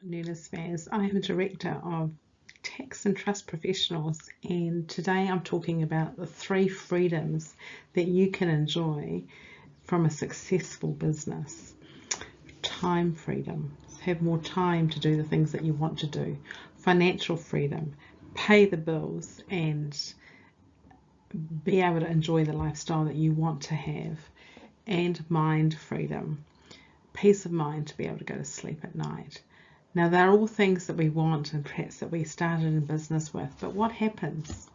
Nina Spaz. I am a director of tax and trust professionals, and today I'm talking about the 3 freedoms that you can enjoy from a successful business. Time freedom, have more time to do the things that you want to do. Financial freedom, pay the bills and be able to enjoy the lifestyle that you want to have. And mind freedom, peace of mind to be able to go to sleep at night. Now, they're all things that we want and perhaps that we started in business with, but what happens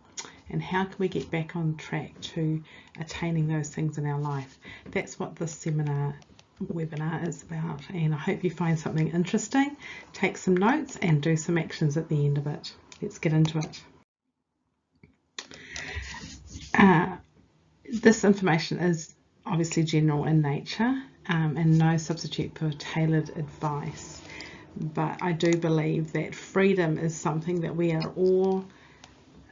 and how can we get back on track to attaining those things in our life? That's what this webinar is about, and I hope you find something interesting, take some notes and do some actions at the end of it. Let's get into it. This information is obviously general in nature and no substitute for tailored advice. But I do believe that freedom is something that we are all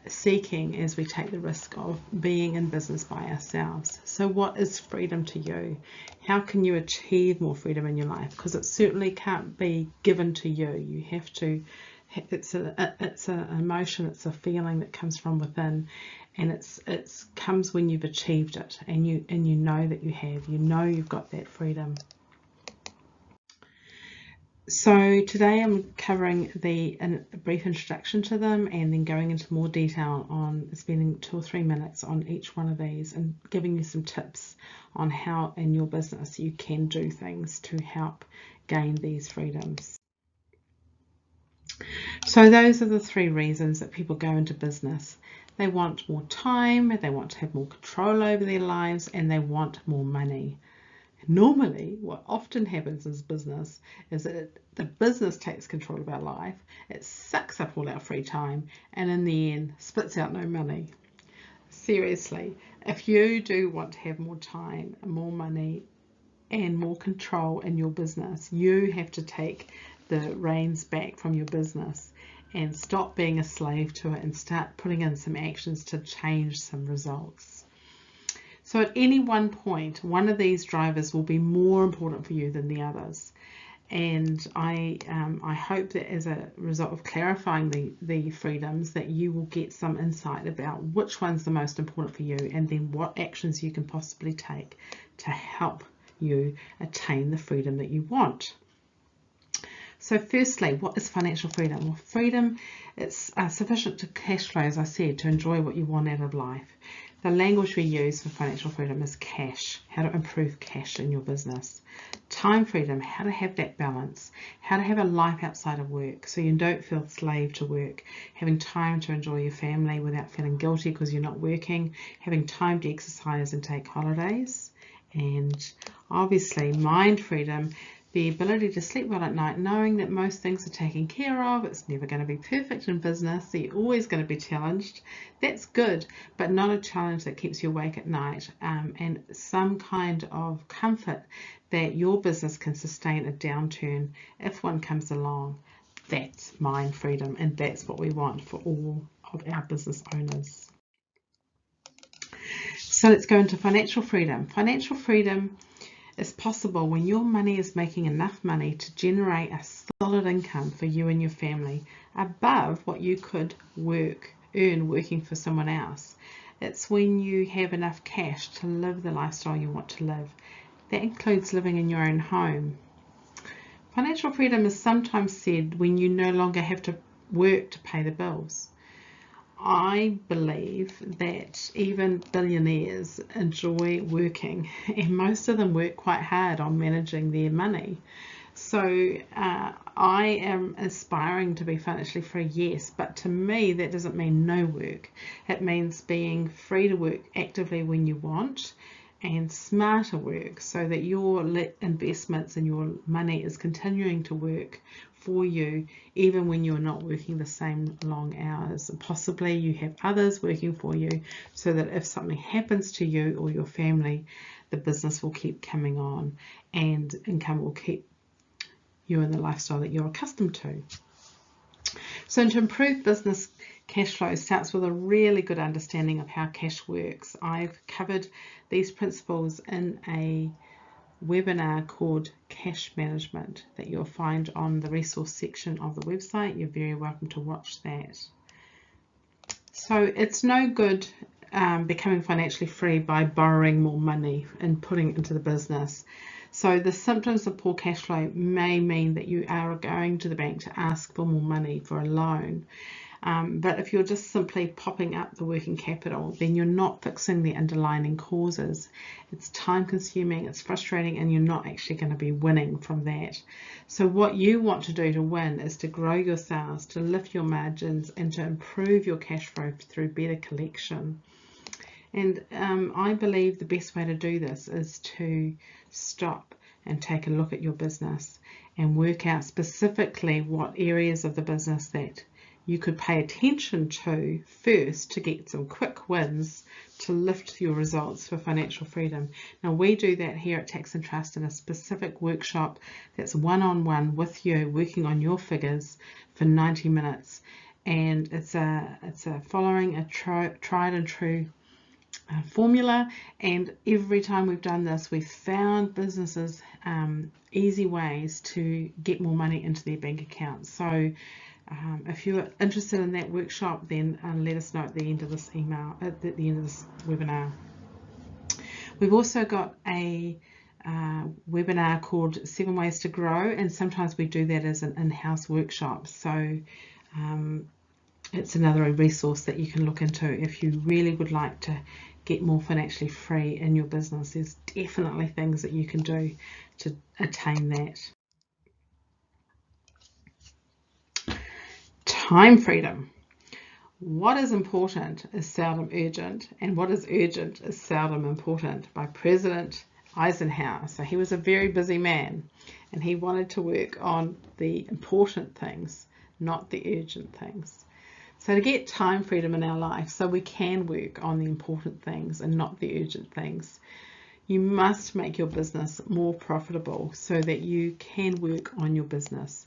seeking as we take the risk of being in business by ourselves. So what is freedom to you? How can you achieve more freedom in your life? Because it certainly can't be given to you. You have to, it's an emotion, it's a feeling that comes from within, and it comes when you've achieved it and you know that you've got that freedom. So today I'm covering a brief introduction to them and then going into more detail on spending 2 or 3 minutes on each one of these and giving you some tips on how in your business you can do things to help gain these freedoms. So those are the 3 reasons that people go into business. They want more time, they want to have more control over their lives, and they want more money. Normally, what often happens in business is that the business takes control of our life, it sucks up all our free time, and in the end, spits out no money. Seriously, if you do want to have more time, more money, and more control in your business, you have to take the reins back from your business and stop being a slave to it and start putting in some actions to change some results. So at any one point, one of these drivers will be more important for you than the others. And I hope that as a result of clarifying the freedoms, that you will get some insight about which one's the most important for you and then what actions you can possibly take to help you attain the freedom that you want. So firstly, what is financial freedom? Well, freedom is sufficient to cash flow, as I said, to enjoy what you want out of life. The language we use for financial freedom is cash, how to improve cash in your business. Time freedom, how to have that balance, how to have a life outside of work so you don't feel slave to work, having time to enjoy your family without feeling guilty because you're not working, having time to exercise and take holidays, and obviously mind freedom, the ability to sleep well at night, knowing that most things are taken care of. It's never going to be perfect in business, so you're always going to be challenged. That's good, but not a challenge that keeps you awake at night, and some kind of comfort that your business can sustain a downturn if one comes along. That's mind freedom, and that's what we want for all of our business owners. So let's go into financial freedom. Financial freedom is possible when your money is making enough money to generate a solid income for you and your family above what you could earn working for someone else. It's when you have enough cash to live the lifestyle you want to live. That includes living in your own home. Financial freedom is sometimes said when you no longer have to work to pay the bills. I believe that even billionaires enjoy working, and most of them work quite hard on managing their money. So I am aspiring to be financially free, yes, but to me that doesn't mean no work. It means being free to work actively when you want and smarter work so that your investments and your money is continuing to work for you even when you're not working the same long hours. Possibly you have others working for you so that if something happens to you or your family, the business will keep coming on and income will keep you in the lifestyle that you're accustomed to. So to improve business cash flow starts with a really good understanding of how cash works. I've covered these principles in a webinar called Cash Management that you'll find on the resource section of the website. You're very welcome to watch that. So it's no good becoming financially free by borrowing more money and putting it into the business. So the symptoms of poor cash flow may mean that you are going to the bank to ask for more money for a loan. But if you're just simply popping up the working capital, then you're not fixing the underlying causes. It's time consuming, it's frustrating, and you're not actually going to be winning from that. So what you want to do to win is to grow your sales, to lift your margins, and to improve your cash flow through better collection. And I believe the best way to do this is to stop and take a look at your business and work out specifically what areas of the business that you could pay attention to first to get some quick wins to lift your results for financial freedom. Now we do that here at Tax and Trust in a specific workshop that's one-on-one with you, working on your figures for 90 minutes, and it's a following a tried and true formula, and every time we've done this we've found businesses easy ways to get more money into their bank account. So if you're interested in that workshop, then let us know at the end of this email, at the end of this webinar. We've also got a webinar called 7 Ways to Grow, and sometimes we do that as an in-house workshop. So it's another resource that you can look into if you really would like to get more financially free in your business. There's definitely things that you can do to attain that. Time freedom. What is important is seldom urgent, and what is urgent is seldom important, by President Eisenhower. So he was a very busy man, and he wanted to work on the important things, not the urgent things. So to get time freedom in our life, so we can work on the important things and not the urgent things, you must make your business more profitable so that you can work on your business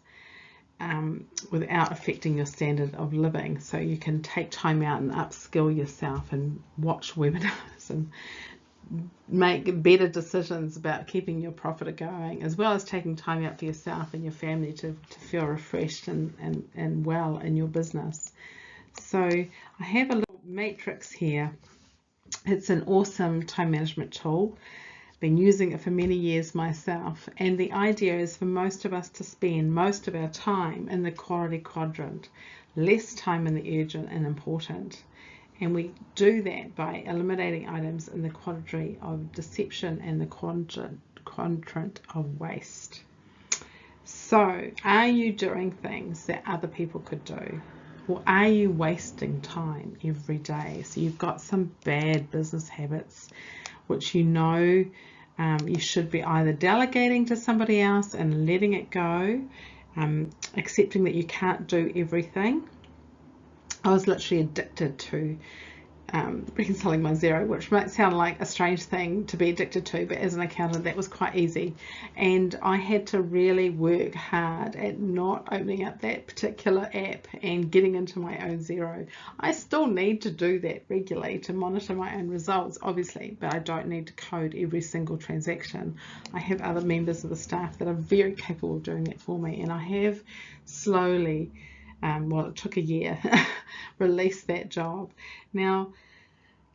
without affecting your standard of living. So you can take time out and upskill yourself and watch webinars and make better decisions about keeping your profit going, as well as taking time out for yourself and your family to feel refreshed and well in your business. So I have a little matrix here. It's an awesome time management tool. Been using it for many years myself, and the idea is for most of us to spend most of our time in the quality quadrant, less time in the urgent and important. And we do that by eliminating items in the quadrant of deception and the quadrant of waste. So are you doing things that other people could do? Or are you wasting time every day? So you've got some bad business habits which you know you should be either delegating to somebody else and letting it go, accepting that you can't do everything. I was literally addicted to reconciling my Xero, which might sound like a strange thing to be addicted to, but as an accountant that was quite easy, and I had to really work hard at not opening up that particular app and getting into my own Xero. I still need to do that regularly to monitor my own results, obviously, but I don't need to code every single transaction. I have other members of the staff that are very capable of doing that for me, and I have slowly, well, it took a year, released that job. Now,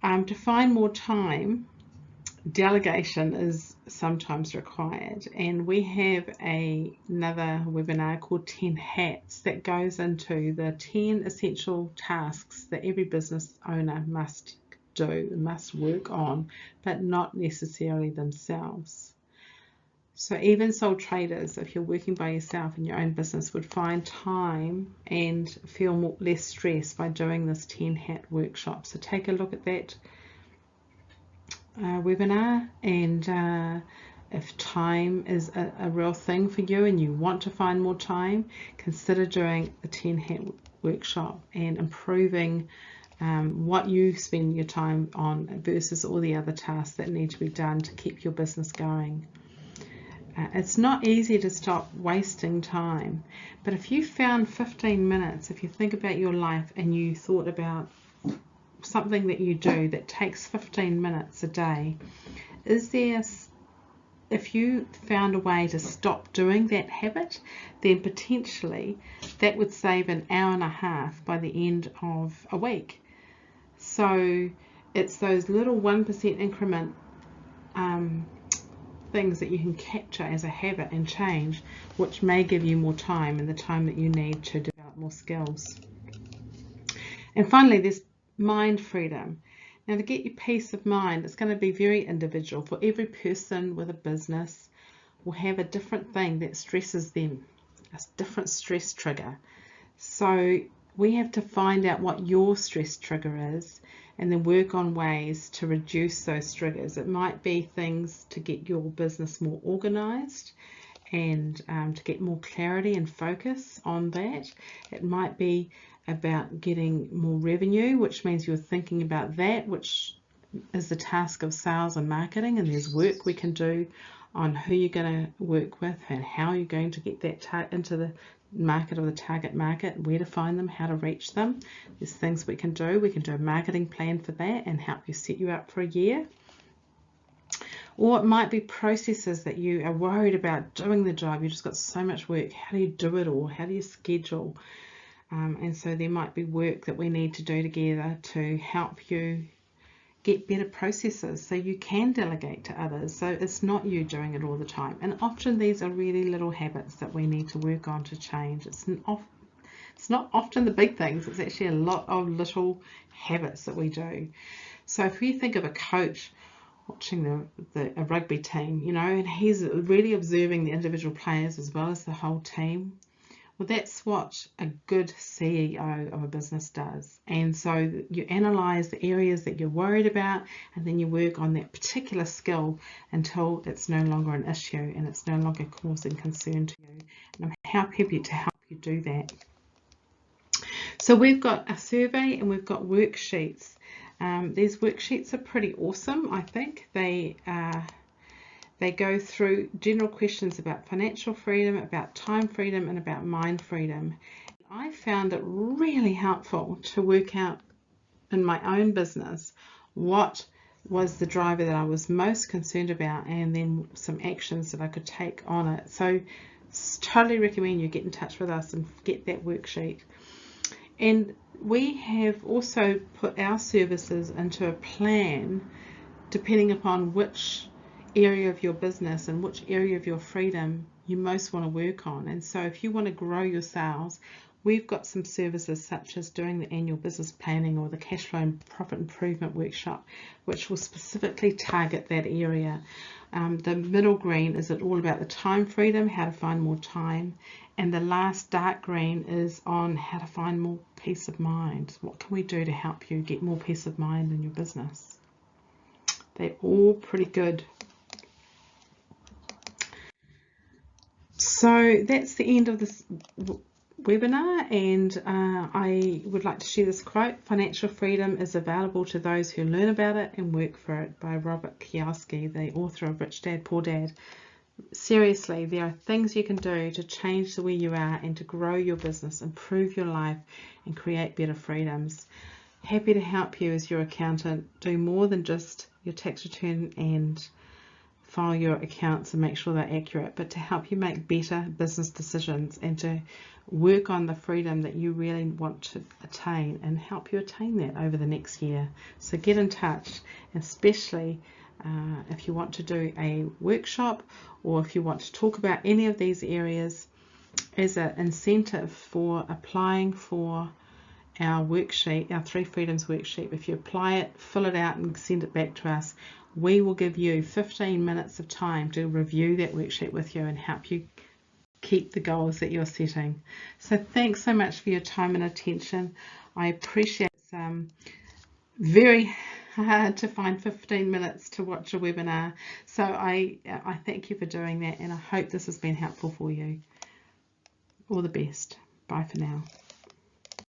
to find more time, delegation is sometimes required, and we have another webinar called 10 Hats that goes into the 10 essential tasks that every business owner must do, must work on, but not necessarily themselves. So even sole traders, if you're working by yourself in your own business, would find time and feel less stress by doing this 10 hat workshop. So take a look at that webinar, and if time is a real thing for you and you want to find more time, consider doing a 10 hat workshop and improving what you spend your time on versus all the other tasks that need to be done to keep your business going. It's not easy to stop wasting time, but if you found 15 minutes, if you think about your life and you thought about something that you do that takes 15 minutes a day, is there if you found a way to stop doing that habit, then potentially that would save an hour and a half by the end of a week. So it's those little 1% increment things that you can capture as a habit and change, which may give you more time and the time that you need to develop more skills. And finally, there's mind freedom. Now, to get your peace of mind, it's going to be very individual. For every person with a business will have a different thing that stresses them, a different stress trigger. So we have to find out what your stress trigger is and then work on ways to reduce those triggers. It might be things to get your business more organized and to get more clarity and focus on that. It might be about getting more revenue, which means you're thinking about that, which is the task of sales and marketing, and there's work we can do on who you're going to work with and how you're going to get that into the market or the target market, where to find them, how to reach them. There's things we can do. We can do a marketing plan for that and help you set you up for a year. Or it might be processes that you are worried about doing the job. You've just got so much work. How do you do it all? How do you schedule? And so there might be work that we need to do together to help you get better processes so you can delegate to others. So it's not you doing it all the time. And often these are really little habits that we need to work on to change. It's not often the big things. It's actually a lot of little habits that we do. So if you think of a coach watching a rugby team, you know, and he's really observing the individual players as well as the whole team. Well, that's what a good CEO of a business does. And so you analyze the areas that you're worried about, and then you work on that particular skill until it's no longer an issue and it's no longer causing concern to you. And I'm happy to help you do that. So we've got a survey and we've got worksheets. These worksheets are pretty awesome, I think. They go through general questions about financial freedom, about time freedom, and about mind freedom. I found it really helpful to work out in my own business what was the driver that I was most concerned about, and then some actions that I could take on it. So totally recommend you get in touch with us and get that worksheet. And we have also put our services into a plan depending upon which area of your business and which area of your freedom you most want to work on. And so if you want to grow your sales, we've got some services such as doing the annual business planning or the cash flow and profit improvement workshop, which will specifically target that area. The middle green is all about the time freedom, how to find more time, and the last dark green is on how to find more peace of mind. What can we do to help you get more peace of mind in your business? They're all pretty good. So that's the end of this webinar, and I would like to share this quote: "Financial freedom is available to those who learn about it and work for it," by Robert Kiyosaki, the author of Rich Dad, Poor Dad. Seriously, there are things you can do to change the way you are and to grow your business, improve your life, and create better freedoms. Happy to help you as your accountant do more than just your tax return and file your accounts and make sure they're accurate, but to help you make better business decisions and to work on the freedom that you really want to attain and help you attain that over the next year. So get in touch, especially if you want to do a workshop or if you want to talk about any of these areas as an incentive for applying for our worksheet, our 3 Freedoms worksheet. If you apply it, fill it out and send it back to us, we will give you 15 minutes of time to review that worksheet with you and help you keep the goals that you're setting. So thanks so much for your time and attention. I appreciate it. Very hard to find 15 minutes to watch a webinar. So I thank you for doing that, and I hope this has been helpful for you. All the best. Bye for now.